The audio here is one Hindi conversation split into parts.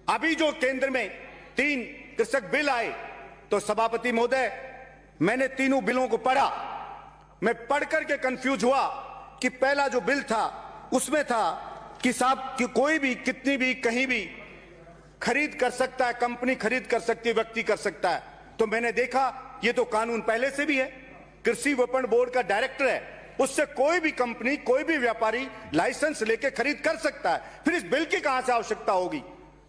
अभी जो केंद्र में 3 कृषक बिल आए, तो सभापति महोदय, मैंने तीनों बिलों को पढ़ा। मैं पढ़ करके कंफ्यूज हुआ कि पहला जो बिल था उसमें था कि साहब कि कोई भी कितनी भी कहीं भी खरीद कर सकता है, कंपनी खरीद कर सकती है, व्यक्ति कर सकता है। तो मैंने देखा ये तो कानून पहले से भी है, कृषि विपणन बोर्ड का डायरेक्टर है, उससे कोई भी कंपनी, कोई भी व्यापारी लाइसेंस लेके खरीद कर सकता है, फिर इस बिल की कहां से आवश्यकता होगी।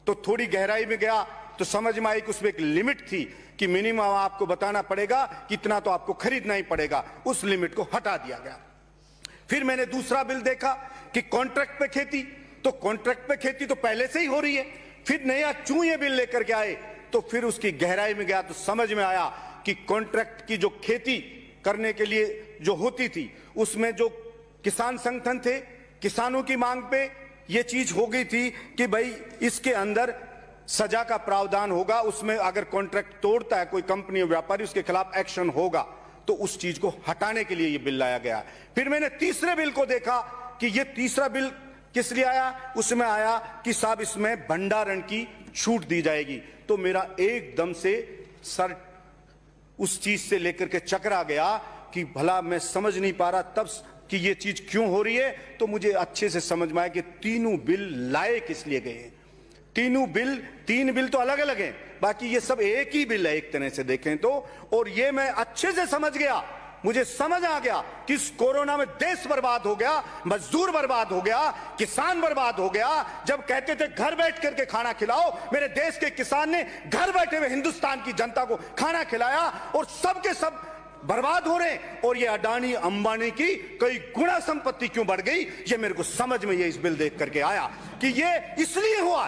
तो थोड़ी गहराई में गया तो समझ में आई कि उसमें एक लिमिट थी कि मिनिमम आपको बताना पड़ेगा कितना, तो आपको खरीदना ही पड़ेगा। उस लिमिट को हटा दिया गया। फिर मैंने दूसरा बिल देखा कि कॉन्ट्रैक्ट पे खेती, तो कॉन्ट्रैक्ट पे खेती तो पहले से ही हो रही है। फिर नया क्यों ये बिल लेकर के आए, तो फिर उसकी गहराई में गया तो समझ में आया कि कॉन्ट्रैक्ट की जो खेती करने के लिए जो होती थी, उसमें जो किसान संगठन थे, किसानों की मांग पे ये चीज हो गई थी कि भाई इसके अंदर सजा का प्रावधान होगा, उसमें अगर कॉन्ट्रैक्ट तोड़ता है कोई कंपनी और व्यापारी, उसके खिलाफ एक्शन होगा। तो उस चीज को हटाने के लिए ये बिल लाया गया। फिर मैंने तीसरे बिल को देखा कि ये तीसरा बिल किस लिए आया, उसमें आया कि साहब इसमें भंडारण की छूट दी जाएगी। तो मेरा एकदम से सर उस चीज से लेकर के चकरा गया कि भला मैं समझ नहीं पा रहा तब कि ये चीज क्यों हो रही है। तो मुझे अच्छे से समझ में आया कि तीनों बिल लाए किस लिए गए हैं। तीन बिल तो अलग अलग हैं, बाकी ये सब एक ही बिल है एक तरह से देखें तो। और ये मैं अच्छे से समझ गया, मुझे समझ आ गया कि इस कोरोना में देश बर्बाद हो गया, मजदूर बर्बाद हो गया, किसान बर्बाद हो गया। जब कहते थे घर बैठ करके खाना खिलाओ, मेरे देश के किसान ने घर बैठे हुए हिंदुस्तान की जनता को खाना खिलाया, और सबके सब बर्बाद हो रहे हैं। और ये अडानी अंबानी की कई गुना संपत्ति क्यों बढ़ गई, ये मेरे को समझ में ये इस बिल देख करके आया कि ये इसलिए हुआ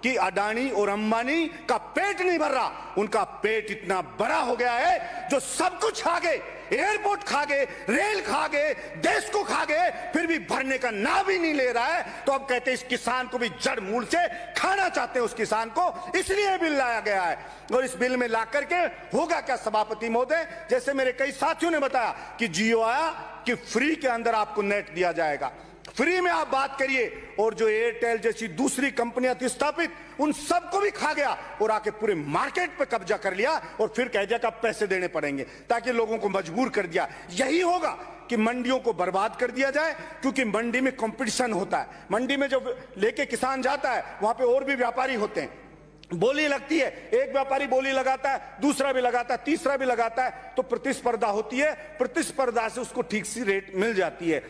कि अडानी और अंबानी का पेट नहीं भर रहा, उनका पेट इतना बड़ा हो गया है जो सब कुछ खा गए, एयरपोर्ट खा गए, रेल खा गए, देश को खा गए, फिर भी भरने का नाम भी नहीं ले रहा है। तो अब कहते हैं इस किसान को भी जड़ मूल से खाना चाहते हैं, उस किसान को, इसलिए बिल लाया गया है। और इस बिल में ला करके होगा क्या सभापति महोदय, जैसे मेरे कई साथियों ने बताया कि जियो आया कि फ्री के अंदर आपको नेट दिया जाएगा, फ्री में आप बात करिए। और जो एयरटेल जैसी दूसरी कंपनियां थी स्थापित, उन सबको भी खा गया और आके पूरे मार्केट पे कब्जा कर लिया, और फिर कह दिया कि अब पैसे देने पड़ेंगे, ताकि लोगों को मजबूर कर दिया। यही होगा कि मंडियों को बर्बाद कर दिया जाए, क्योंकि मंडी में कंपटीशन होता है। मंडी में जब लेके किसान जाता है, वहां पे और भी व्यापारी होते हैं, बोली लगती है, एक व्यापारी बोली लगाता है, दूसरा भी लगाता है, तीसरा भी लगाता है, तो प्रतिस्पर्धा होती है, प्रतिस्पर्धा से उसको ठीक सी रेट मिल जाती है।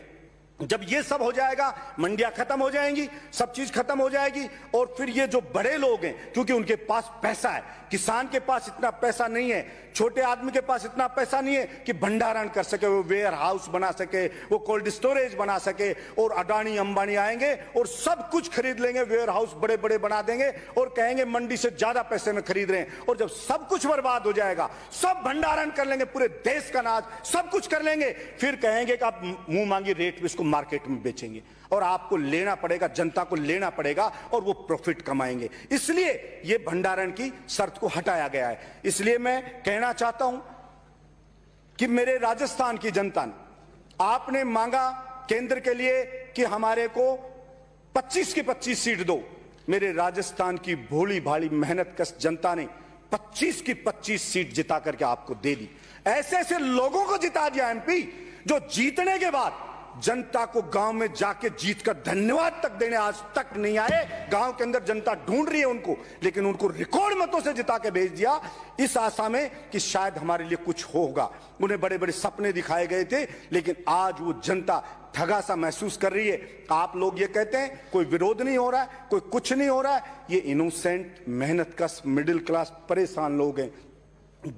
जब ये सब हो जाएगा, मंडियां खत्म हो जाएंगी, सब चीज खत्म हो जाएगी, और फिर ये जो बड़े लोग हैं, क्योंकि उनके पास पैसा है, किसान के पास इतना पैसा नहीं है, छोटे आदमी के पास इतना पैसा नहीं है कि भंडारण कर सके, वो वेयर हाउस बना सके, वो कोल्ड स्टोरेज बना सके। और अडानी अंबानी आएंगे और सब कुछ खरीद लेंगे, वेयर हाउस बड़े बड़े बना देंगे, और कहेंगे मंडी से ज्यादा पैसे में खरीद रहे हैं। और जब सब कुछ बर्बाद हो जाएगा, सब भंडारण कर लेंगे, पूरे देश का अनाज सब कुछ कर लेंगे, फिर कहेंगे कि आप मुंह मांगी रेट पे इसको मार्केट में बेचेंगे, और आपको लेना पड़ेगा, जनता को लेना पड़ेगा, और वो प्रॉफिट कमाएंगे। इसलिए ये भंडारण की शर्त को हटाया गया है। इसलिए मैं कहना चाहता हूं कि मेरे राजस्थान की जनता ने, आपने मांगा केंद्र के लिए कि हमारे को 25 की 25 सीट दो। मेरे राजस्थान की भोली भाली मेहनतकश जनता ने 25 की 25 सीट जिता करके आपको दे दी। ऐसे ऐसे लोगों को जिता दिया एमपी, जो जीतने के बाद जनता को गांव में जाके जीत कर धन्यवाद तक देने आज तक नहीं आए। गांव के अंदर जनता ढूंढ रही है उनको, लेकिन उनको रिकॉर्ड मतों से जिता के भेज दिया, इस आशा में कि शायद हमारे लिए कुछ होगा। उन्हें बड़े बड़े सपने दिखाए गए थे, लेकिन आज वो जनता ठगा सा महसूस कर रही है। आप लोग ये कहते हैं कोई विरोध नहीं हो रहा है, कोई कुछ नहीं हो रहा है, ये इनोसेंट मेहनतकश मिडिल क्लास परेशान लोग हैं।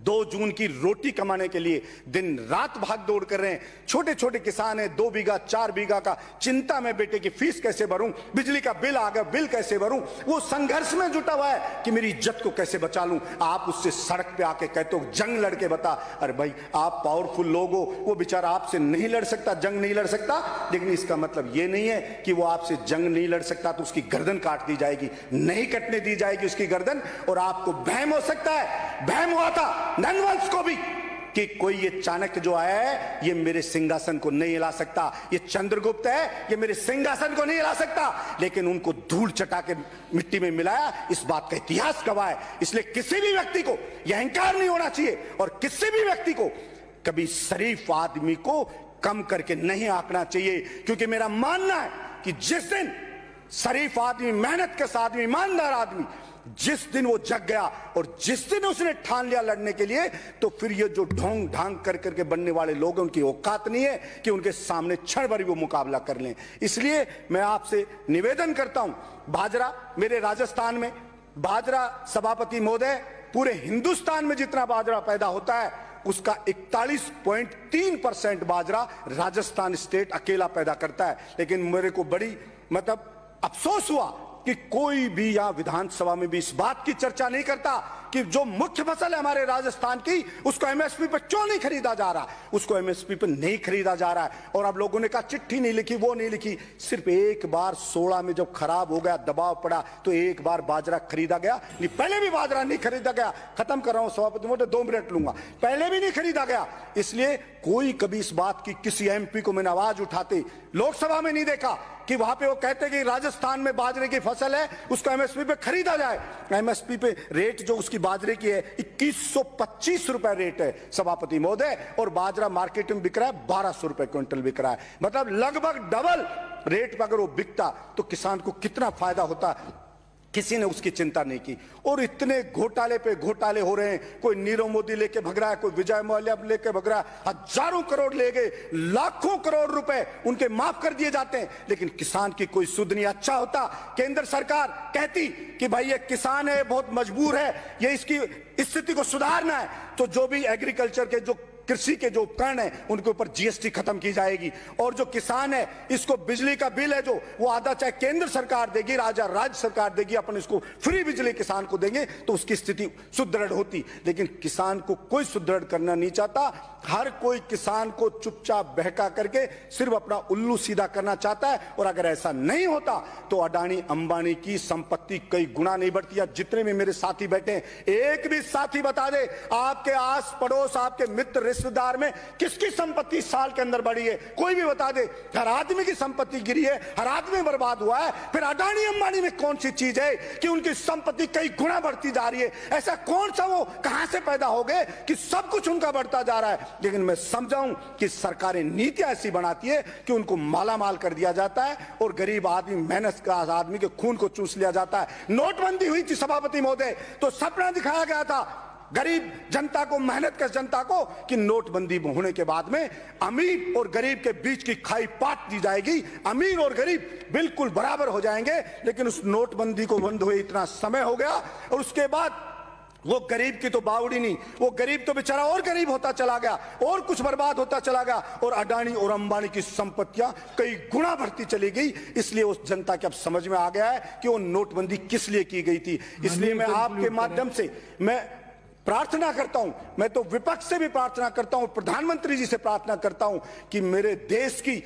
2 जून की रोटी कमाने के लिए दिन रात भाग दौड़ कर रहे हैं। छोटे छोटे किसान हैं, 2 बीघा 4 बीघा का, चिंता में बेटे की फीस कैसे भरूं, बिजली का बिल आ गया, बिल कैसे भरूं। वो संघर्ष में जुटा हुआ है कि मेरी इज्जत को कैसे बचा लूं। आप उससे सड़क पे आके कहते हो जंग लड़के बता, अरे भाई आप पावरफुल लोग हो, वो बेचारा आपसे नहीं लड़ सकता, जंग नहीं लड़ सकता, लेकिन इसका मतलब ये नहीं है कि वो आपसे जंग नहीं लड़ सकता तो उसकी गर्दन काट दी जाएगी, नहीं कटने दी जाएगी उसकी गर्दन। और आपको वहम हो सकता है, वहम हुआ था नंदवंश को भी कि कोई ये चाणक्य जो आया है ये मेरे सिंहासन को नहीं हिला सकता, ये चंद्रगुप्त है ये मेरे सिंहासन को नहीं हिला सकता, लेकिन उनको धूल चटा के मिट्टी में मिलाया, इस बात का इतिहास गवाह है। इसलिए किसी भी व्यक्ति को यह अहंकार नहीं होना चाहिए और किसी भी व्यक्ति को कभी शरीफ आदमी को कम करके नहीं आंकना चाहिए, क्योंकि मेरा मानना है कि जिस दिन शरीफ आदमी, मेहनतकश आदमी, ईमानदार आदमी, जिस दिन वो जग गया और जिस दिन उसने ठान लिया लड़ने के लिए, तो फिर ये जो ढोंग ढांग कर करके बनने वाले लोग, उनकी औकात नहीं है कि उनके सामने क्षण भर वो मुकाबला कर लें। इसलिए मैं आपसे निवेदन करता हूं, बाजरा मेरे राजस्थान में, बाजरा सभापति महोदय, पूरे हिंदुस्तान में जितना बाजरा पैदा होता है उसका 41.3% बाजरा राजस्थान स्टेट अकेला पैदा करता है। लेकिन मेरे को बड़ी अफसोस हुआ कि कोई भी यहां विधानसभा में भी इस बात की चर्चा नहीं करता कि जो मुख्य फसल है हमारे राजस्थान की, उसको एमएसपी पर क्यों नहीं खरीदा जा रहा, उसको एमएसपी पर नहीं खरीदा जा रहा है। और अब लोगों ने कहा चिट्ठी नहीं लिखी, वो नहीं लिखी, सिर्फ एक बार 16 में जब खराब हो गया, दबाव पड़ा, तो एक बार बाजरा खरीदा गया। नहीं, पहले भी बाजरा नहीं खरीदा गया। खत्म कर रहा हूं सभापति महोदय, 2 मिनट लूंगा। पहले भी नहीं खरीदा गया। इसलिए कोई कभी इस बात की किसी एमपी को मैंने आवाज उठाते लोकसभा में नहीं देखा कि वहां पे वो कहते कि राजस्थान में बाजरे की फसल है, उसको एमएसपी पे खरीदा जाए। एमएसपी पे रेट जो उसकी बाजरे की है 2125 रुपए रेट है सभापति महोदय, और बाजरा मार्केट में बिक रहा है 1200 रुपए क्विंटल बिक रहा है। मतलब लगभग डबल रेट पर अगर वो बिकता तो किसान को कितना फायदा होता, किसी ने उसकी चिंता नहीं की। और इतने घोटाले पे घोटाले हो रहे हैं, कोई नीरव मोदी लेके भग रहा है, कोई विजय माल्या लेके भग रहा है, हजारों करोड़ ले गए, लाखों करोड़ रुपए उनके माफ कर दिए जाते हैं, लेकिन किसान की कोई सुध नहीं। अच्छा होता केंद्र सरकार कहती कि भाई ये किसान है, बहुत मजबूर है, ये इसकी स्थिति को सुधारना है, तो जो भी एग्रीकल्चर के, जो कृषि के जो उपकरण है, उनके ऊपर जीएसटी खत्म की जाएगी। और जो किसान है, इसको बिजली का बिल है जो, वो आधा चाहे केंद्र सरकार देगी, राज्य सरकार देगी, अपन इसको फ्री बिजली किसान को देंगे, तो उसकी स्थिति सुदृढ़ होती। लेकिन किसान को कोई सुदृढ़ करना नहीं चाहता। हर कोई किसान को चुपचाप बहका करके सिर्फ अपना उल्लू सीधा करना चाहता है। और अगर ऐसा नहीं होता तो अडानी अंबानी की संपत्ति कई गुना नहीं बढ़ती। जितने भी मेरे साथी बैठे हैं, एक भी साथी बता दे आपके आस पड़ोस, आपके मित्र रिश्तेदार में किसकी संपत्ति साल के अंदर बढ़ी है, कोई भी बता दे। हर आदमी की संपत्ति गिरी है, हर आदमी बर्बाद हुआ है। फिर अडानी अंबानी में कौन सी चीज है कि उनकी संपत्ति कई गुना बढ़ती जा रही है? ऐसा कौन सा वो कहां से पैदा हो गए कि सब कुछ उनका बढ़ता जा रहा है? लेकिन मैं समझाऊं कि सरकारें नीतियां ऐसी बनाती है कि उनको मालामाल कर दिया जाता है और गरीब आदमी, मेहनत का आदमी के खून को चूस लिया जाता है। नोटबंदी हुई थी सभापति महोदय, तो सपना दिखाया गया था गरीब जनता को, मेहनत कर जनता को, कि नोटबंदी होने के बाद में अमीर और गरीब के बीच की खाई पाट दी जाएगी, अमीर और गरीब बिल्कुल बराबर हो जाएंगे। लेकिन उस नोटबंदी को बंद हुए इतना समय हो गया और उसके बाद वो गरीब की तो बावड़ी नहीं, वो गरीब तो बेचारा और गरीब होता चला गया और कुछ बर्बाद होता चला गया, और अडानी और अंबानी की संपत्तियां कई गुना बढ़ती चली गई। इसलिए उस जनता के अब समझ में आ गया है कि वो नोटबंदी किस लिए की गई थी। इसलिए मैं आपके माध्यम से मैं प्रार्थना करता हूं, मैं तो विपक्ष से भी प्रार्थना करता हूं, प्रधानमंत्री जी से प्रार्थना करता हूं कि मेरे देश की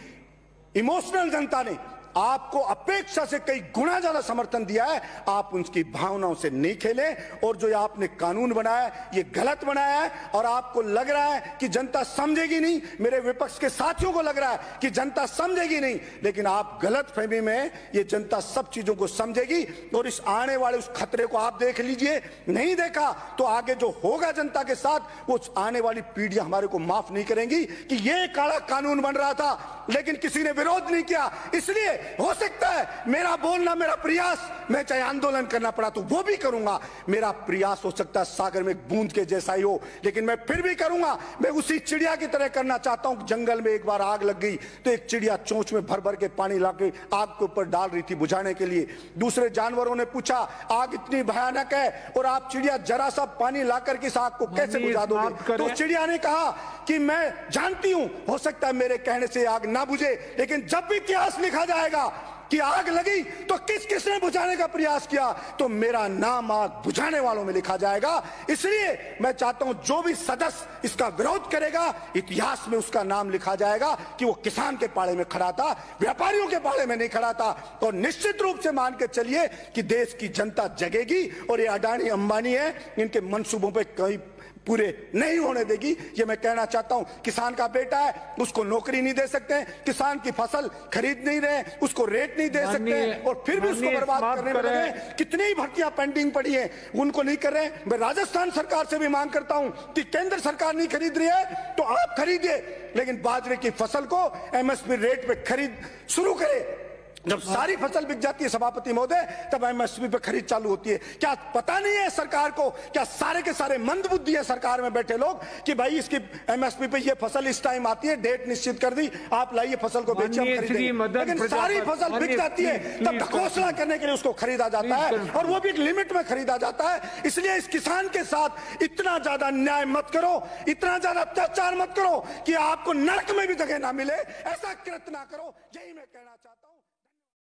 इमोशनल जनता ने आपको अपेक्षा से कई गुना ज्यादा समर्थन दिया है, आप उनकी भावनाओं से नहीं खेलें। और जो आपने कानून बनाया है ये गलत बनाया है, और आपको लग रहा है कि जनता समझेगी नहीं, मेरे विपक्ष के साथियों को लग रहा है कि जनता समझेगी नहीं, लेकिन आप गलत फहमी में, ये जनता सब चीजों को समझेगी। और इस आने वाले उस खतरे को आप देख लीजिए, नहीं देखा तो आगे जो होगा जनता के साथ, वो आने वाली पीढ़ियां हमारे को माफ नहीं करेंगी कि ये काला कानून बन रहा था लेकिन किसी ने विरोध नहीं किया। इसलिए हो सकता है मेरा बोलना, मेरा प्रयास, मैं चाहे आंदोलन करना पड़ा तो वो भी करूंगा, मेरा प्रयास हो सकता है सागर में एक बूंद के जैसा ही हो, लेकिन मैं फिर भी करूंगा। मैं उसी चिड़िया की तरह करना चाहता हूं। जंगल में एक बार आग लग गई तो एक चिड़िया चोंच में भर भर के पानी लाके आग के ऊपर डाल रही थी बुझाने के लिए। दूसरे जानवरों ने पूछा आग इतनी भयानक है और आप चिड़िया जरा सा पानी लाकर के इस आग को कैसे बुझा दोगे? तो चिड़िया ने कहा कि मैं जानती हूं हो सकता है मेरे कहने से आग ना बुझे, लेकिन जब भी इतिहास लिखा जाएगा कि आग लगी तो किस किसने बुझाने का प्रयास किया, तो मेरा नाम आग बुझाने वालों में लिखा जाएगा। इसलिए मैं चाहता हूं जो भी सदस्य इसका विरोध करेगा, इतिहास में उसका नाम लिखा जाएगा कि वो किसान के पाले में खड़ा था, व्यापारियों के पाले में नहीं खड़ा था। और निश्चित रूप से मान के चलिए कि देश की जनता जगेगी और ये अडानी अंबानी है, इनके मंसूबों पर कई पूरे नहीं होने देगी, ये मैं कहना चाहता हूं। किसान का बेटा है, उसको नौकरी नहीं दे सकते हैं, किसान की फसल खरीद नहीं रहे, उसको रेट नहीं दे सकते हैं, और फिर भी उसको बर्बाद करने में लगे। कितनी ही भर्तियां पेंडिंग पड़ी है, उनको नहीं कर रहे हैं। मैं राजस्थान सरकार से भी मांग करता हूं कि केंद्र सरकार नहीं खरीद रही है तो आप खरीदिए, लेकिन बाजरे की फसल को एमएसपी रेट पे खरीद शुरू करें। जब सारी फसल बिक जाती है सभापति महोदय, तब एमएसपी पे खरीद चालू होती है। क्या पता नहीं है सरकार को, क्या सारे के सारे मंदबुद्धि है सरकार में बैठे लोग कि भाई इसकी एमएसपी पे ये फसल इस टाइम आती है, डेट निश्चित कर दी, आप लाइए फसल को बेचिए, हम खरीदेंगे। लेकिन सारी फसल बिक जाती है, तब ढकोसला करने के लिए उसको खरीदा जाता है, और वो भी एक लिमिट में खरीदा जाता है। इसलिए इस किसान के साथ इतना ज्यादा न्याय मत करो, इतना ज्यादा अत्याचार मत करो कि आपको नरक में भी जगह ना मिले, ऐसा कृत्य ना करो। यही मैं कहना चाहता हूं।